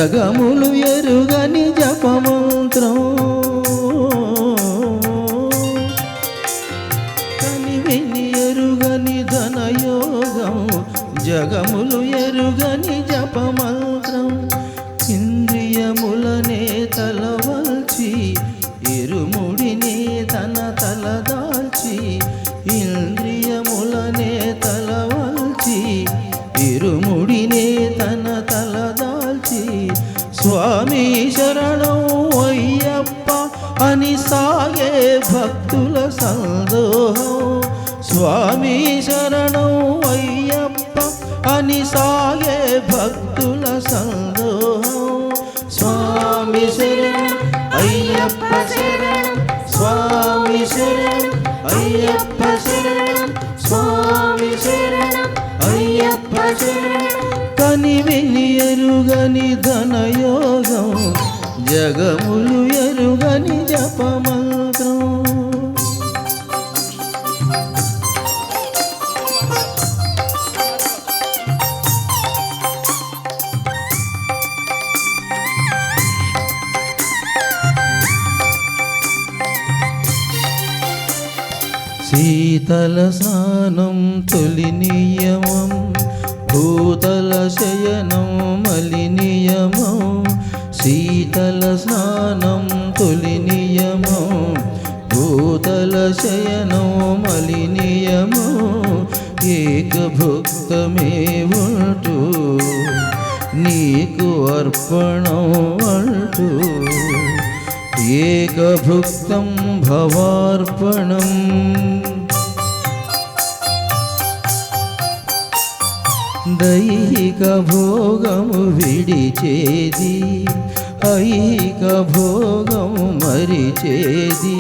జగములు ఎరుగని జపమంత్రం కనివిని ఎరుగని ధనయోగం జగములు ఎరుగని జపమంత్రం ఇంద్రియములనే తలవల్చి ఇరుముడిని తన తలదాల్చి ఇంద్రియములనే తలవల్చి ఇరుముడినే తన తలదాల్చి స్వామి శరణం అయ్యప్ప అని సాగే భక్తుల సందోహం స్వామి శరణం అయ్యప్ప అని సాగే భక్తుల సందోహం స్వామి శరణం అయ్యప్ప శరణం స్వామి శరణం అయ్యప్ప శరణం స్వామి శరణం అయ్యప్ప శరణం కనివిని ఎరుగని ధనయోగం జగములు ఎరుగని జపమంత్రం శీతల స్నానం తొలి నియమం భూతల శయనం మలి నియమం శీతల స్నానం తొలి నియమం భూతల శయనం మలి నియమం ఏకభుక్తమే ఉంటూ నీకు అర్పణం అంటూ ఏకభుక్తం భవార్పణం దైహిక భోగము విడిచేది ఐహిక భోగము మరిచేది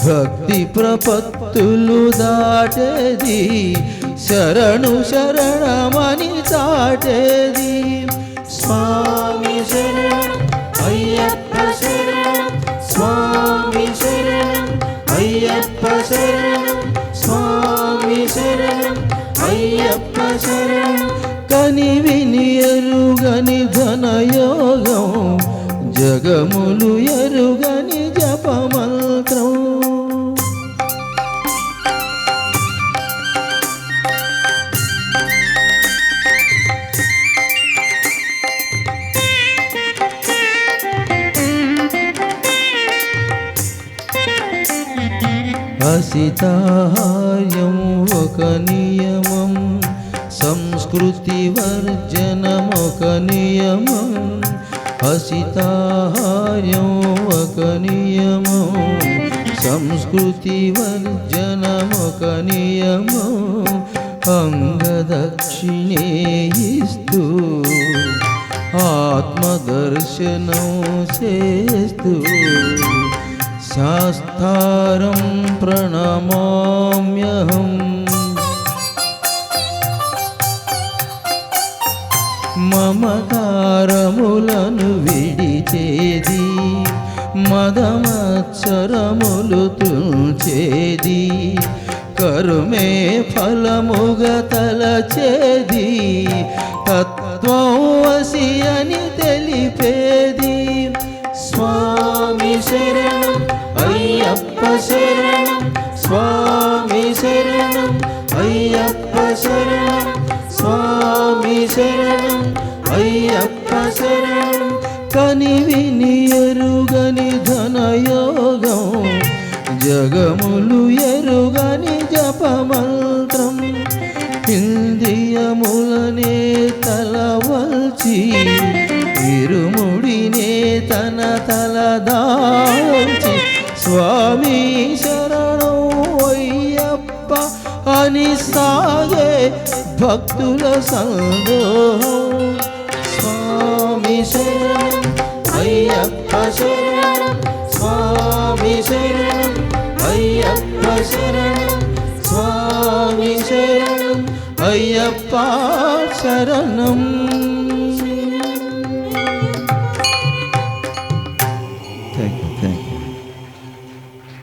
భక్తి ప్రపత్తులు దాటేది శరణు శరణమని చాటేది స్వామి శరణం అయ్యప్ప శరణం స్వామి శరణం అయ్యప్ప శరణం స్వామి శరణం అయ్యప్ప శరణం కనివిని ఎరుగని ధనయోగం జగములు ఎరుగని జపమంత్రం అసితాహార్యం ఒక నియమం సంస్కృతి వర్జనం ఒక నియమం అసితాహార్యం ఒక నియమం సంస్కృతి వర్జనం ఒక నియమం అంగదక్షిణే ఇస్తూ ఆత్మదర్శనం చేస్తూ శాస్త్రం ప్రణమామ్యహం మమకారములను విడిచేది మదమత్సరములు తుంచేది కరుమే ఫలముగా తలచేది తత్వం వసి అని తెలిపేది స్వామి శరణం అయ్యప్ప శరణం స్వామి శరణం అయ్యప్ప శరణం స్వామి శరణం అయ్యప్ప శరణం కనివిని ఎరుగని ధనయోగం జగములు ఎరుగని జపమంత్రం ఇంద్రియములనే తలవల్చి ఇరుముడినే తన తలదాల్చి స్వామి శరణం అయ్యప్ప అని సాగే భక్తుల సందోహం స్వామి శరణం అయ్యప్ప శరణం స్వామి శరణం అయ్యప్ప శరణం స్వామి శరణం అయ్యప్ప శరణం